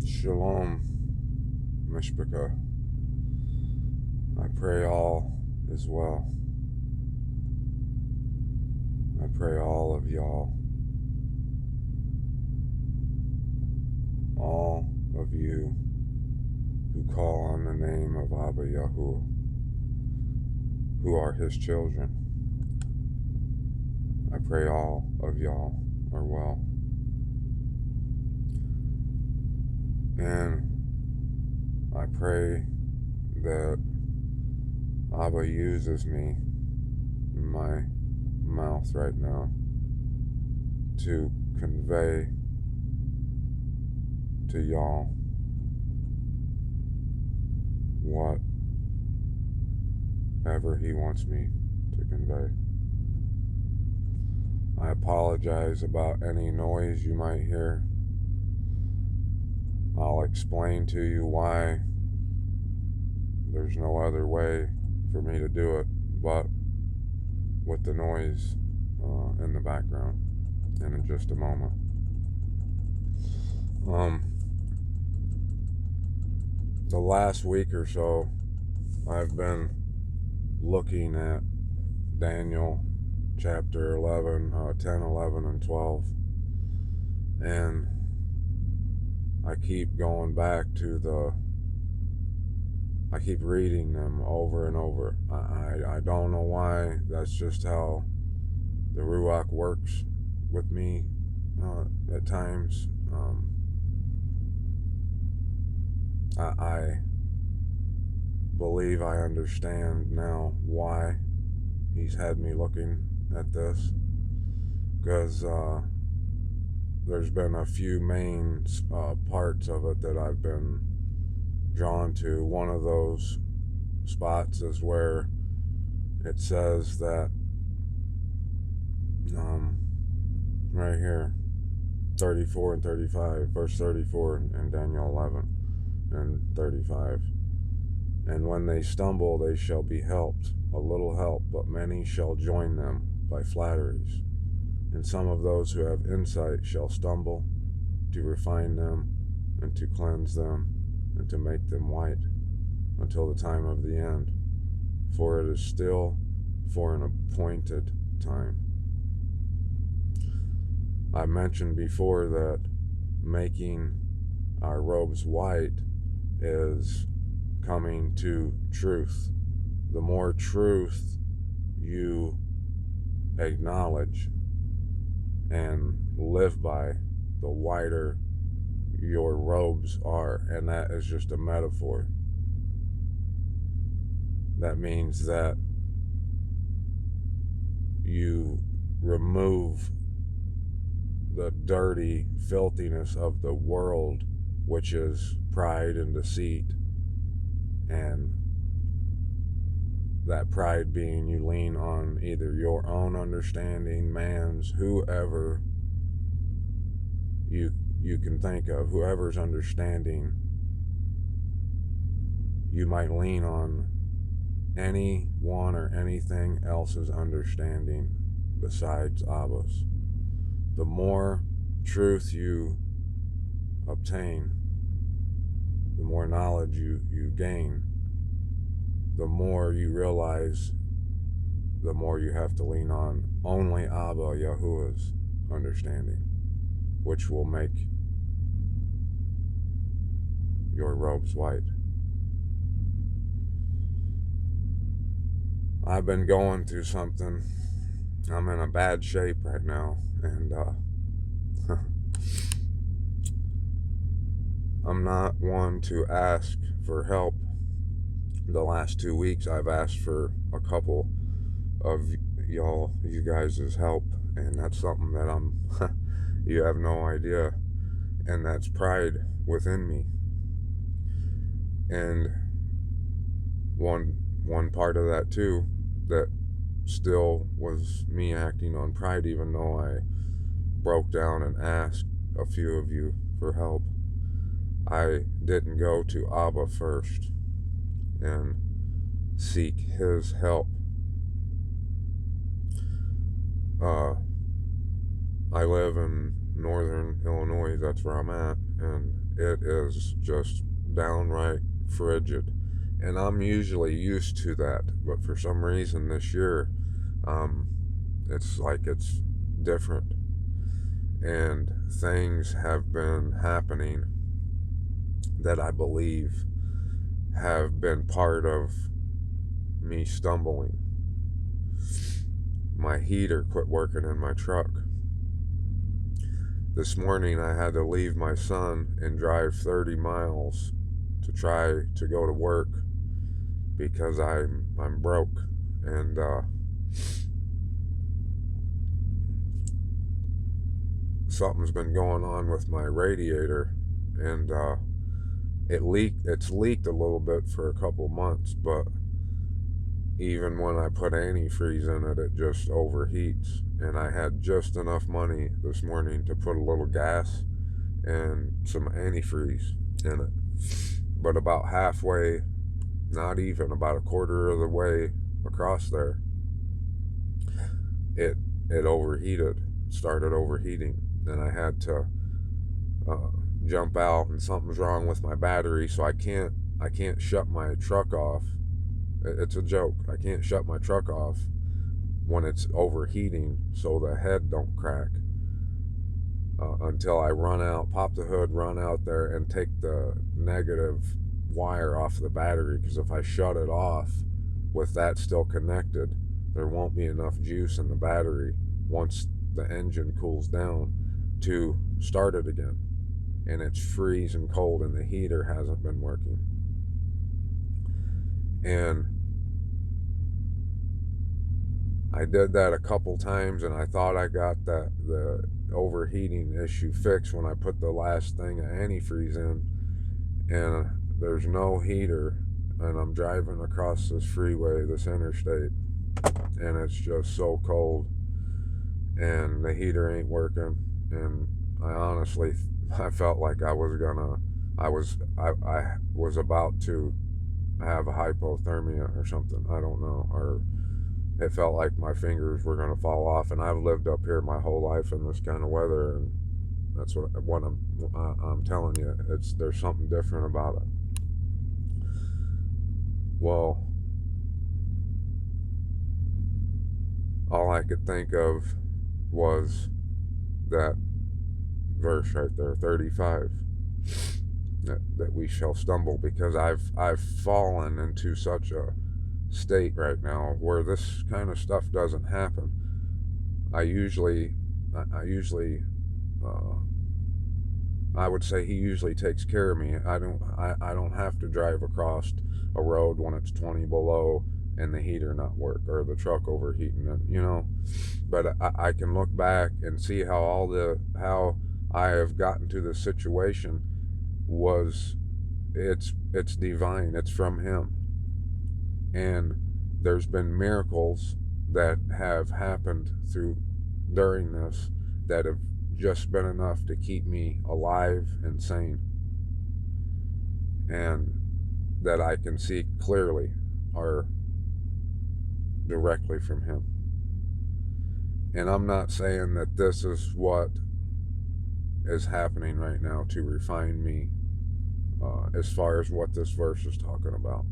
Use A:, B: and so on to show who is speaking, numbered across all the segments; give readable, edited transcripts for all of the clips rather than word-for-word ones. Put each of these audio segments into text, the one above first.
A: Shalom, Mishpaka. I pray all is well. I pray all of y'all, all of you who call on the name of Abba Yahuwah, who are his children. I pray all of y'all are well. And I pray that Abba uses me in my mouth right now to convey to y'all whatever he wants me to convey. I apologize about any noise you might hear. I'll explain to you why there's no other way for me to do it but with the noise in the background, and in just a moment. The last week or so, I've been looking at Daniel chapter 11, 10, 11, and 12, and I keep going back to I keep reading them over and over. I don't know why. That's just how the Ruach works with me at times. I believe I understand now why he's had me looking at this, because there's been a few main parts of it that I've been drawn to. One of those spots is where it says that right here, 34 and 35, verse 34 in Daniel 11 and 35. And when they stumble, they shall be helped, a little help, but many shall join them by flatteries. And some of those who have insight shall stumble, to refine them, and to cleanse them, and to make them white, until the time of the end. For it is still for an appointed time. I mentioned before that making our robes white is coming to truth. The more truth you acknowledge and live by, the whiter your robes are. And that is just a metaphor. That means that you remove the dirty filthiness of the world, which is pride and deceit, and that pride being you lean on either your own understanding, man's, whoever you can think of, whoever's understanding. You might lean on anyone or anything else's understanding besides Abba's. The more truth you obtain, the more knowledge you gain, the more you realize, the more you have to lean on only Abba Yahuwah's understanding, which will make your robes white. I've been going through something. I'm in a bad shape right now, and I'm not one to ask for help. The last 2 weeks I've asked for a couple of you guys' help, and that's something that you have no idea, and that's pride within me. And one part of that too, that still was me acting on pride, even though I broke down and asked a few of you for help. I didn't go to Abba first and seek his help. I live in northern Illinois, that's where I'm at, and it is just downright frigid. And I'm usually used to that, but for some reason this year, it's like it's different. And things have been happening that I believe have been part of me stumbling. My heater quit working in my truck. This morning I had to leave my son and drive 30 miles to try to go to work because I'm broke, and something's been going on with my radiator, and it's leaked a little bit for a couple months, but even when I put antifreeze in it, it just overheats. And I had just enough money this morning to put a little gas and some antifreeze in it. But about halfway, not even, about a quarter of the way across there, it overheated, started overheating, and I had to jump out, and something's wrong with my battery, so I can't shut my truck off. It's a joke. I can't shut my truck off when it's overheating so the head don't crack until I run out, pop the hood, run out there and take the negative wire off the battery, because if I shut it off with that still connected, there won't be enough juice in the battery once the engine cools down to start it again. And it's freezing cold and the heater hasn't been working. And I did that a couple times, and I thought I got the overheating issue fixed when I put the last thing of antifreeze in, and there's no heater, and I'm driving across this freeway, this interstate, and it's just so cold, and the heater ain't working, and I honestly, I felt like I was about to have a hypothermia or something. I don't know, or it felt like my fingers were going to fall off. And I've lived up here my whole life in this kind of weather, and that's what I'm telling you. There's something different about it. Well, all I could think of was that verse right there, 35. That we shall stumble, because I've fallen into such a state right now where this kind of stuff doesn't happen. I would say he usually takes care of me. I don't have to drive across a road when it's 20 below and the heater not work or the truck overheating, and but I can look back and see how I have gotten to this situation it's divine. It's from him. And there's been miracles that have happened during this that have just been enough to keep me alive and sane, and that I can see clearly are directly from him. And I'm not saying that this is what is happening right now to refine me as far as what this verse is talking about.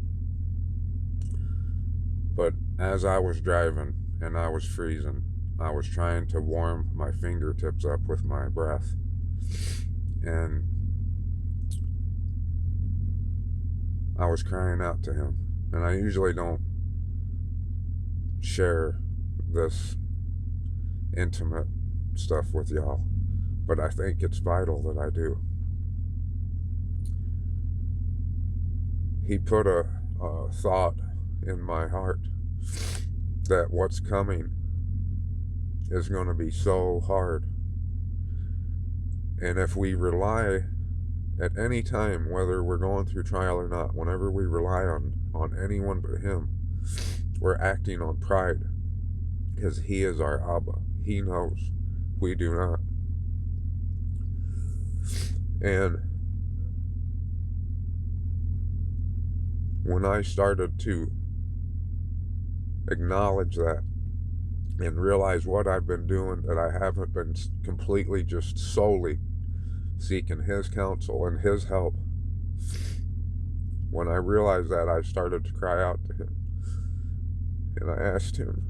A: But as I was driving and I was freezing, I was trying to warm my fingertips up with my breath. And I was crying out to him. And I usually don't share this intimate stuff with y'all, but I think it's vital that I do. He put a thought in my heart that what's coming is going to be so hard. And if we rely at any time, whether we're going through trial or not, whenever we rely on anyone but him, we're acting on pride, because he is our Abba. He knows. We do not. And when I started to acknowledge that and realize what I've been doing, that I haven't been completely just solely seeking his counsel and his help. When I realized that, I started to cry out to him. And I asked him.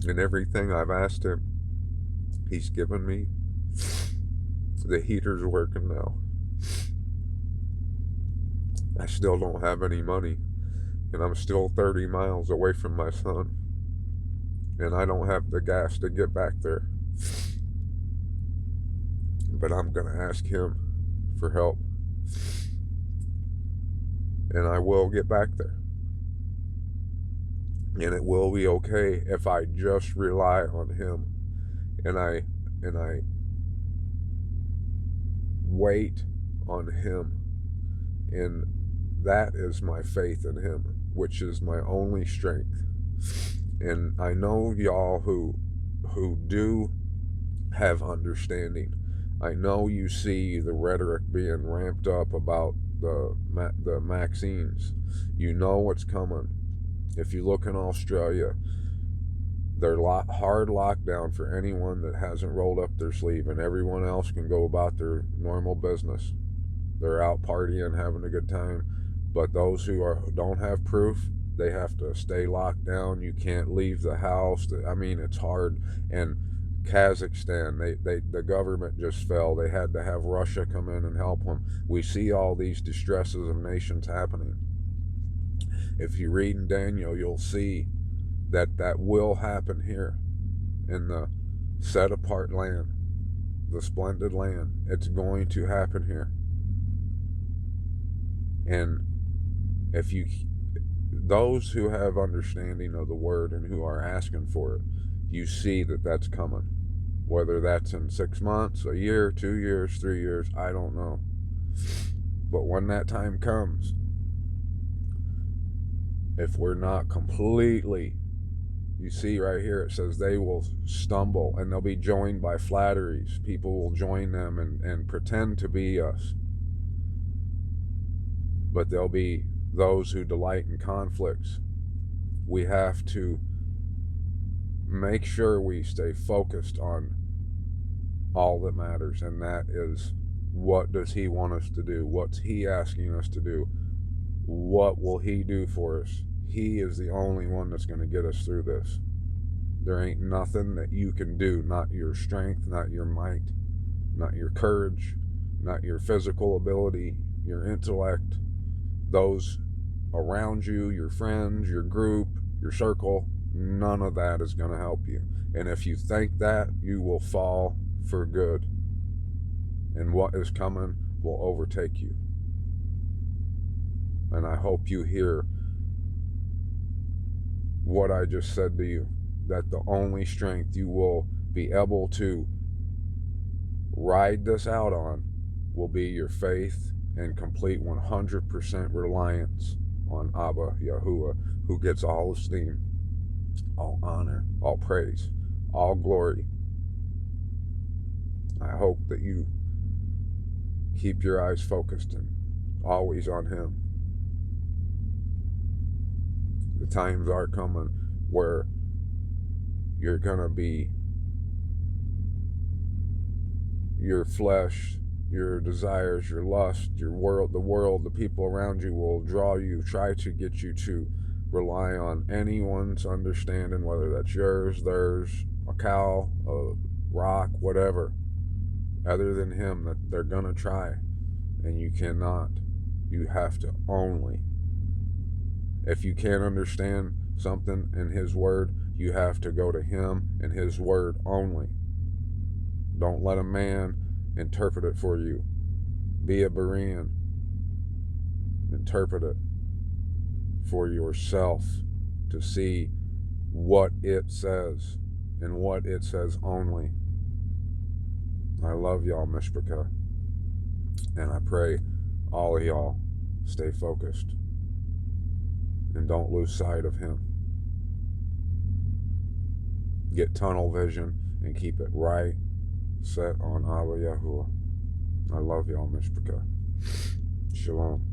A: And everything I've asked him, he's given me. The heater's working now. I still don't have any money. And I'm still 30 miles away from my son. And I don't have the gas to get back there. But I'm going to ask him for help. And I will get back there. And it will be okay if I just rely on him. And I wait on him. And that is my faith in him, which is my only strength. And I know y'all who do have understanding. I know you see the rhetoric being ramped up about the vaccines. You know what's coming. If you look in Australia, they're hard lockdown for anyone that hasn't rolled up their sleeve, and everyone else can go about their normal business. They're out partying, having a good time. But those who don't have proof, they have to stay locked down. You can't leave the house. I mean, it's hard. And Kazakhstan, the government just fell. They had to have Russia come in and help them. We see all these distresses of nations happening. If you read in Daniel, you'll see that will happen here in the set apart land, the splendid land. It's going to happen here. And if those who have understanding of the word and who are asking for it, you see that that's coming. Whether that's in 6 months, a year, 2 years, 3 years, I don't know. But when that time comes, if we're not completely, you see right here, it says they will stumble and they'll be joined by flatteries. People will join them and pretend to be us. But there'll be those who delight in conflicts. We have to make sure we stay focused on all that matters, and that is, what does he want us to do? What's he asking us to do? What will he do for us? He is the only one that's going to get us through this. There ain't nothing that you can do, not your strength, not your might, not your courage, not your physical ability, your intellect, those around you, your friends, your group, your circle. None of that is going to help you. And if you think that, you will fall for good. And what is coming will overtake you. And I hope you hear what I just said to you, that the only strength you will be able to ride this out on will be your faith and complete 100% reliance on Abba Yahuwah, who gets all esteem, all honor, all praise, all glory. I hope that you keep your eyes focused and always on him. The times are coming where you're going to be, your flesh, your desires, your lust, your world, the people around you will draw you, try to get you to rely on anyone's understanding, whether that's yours, theirs, a cow, a rock, whatever, other than him. That they're going to try, and you cannot. You have to only. If you can't understand something in his word, you have to go to him and his word only. Don't let a man interpret it for you. Be a Berean. Interpret it for yourself to see what it says and what it says only. I love y'all, Mishpachah, and I pray all of y'all stay focused and don't lose sight of him. Get tunnel vision and keep it right set on Abba Yahuwah. I love y'all, Mishpachah. Shalom.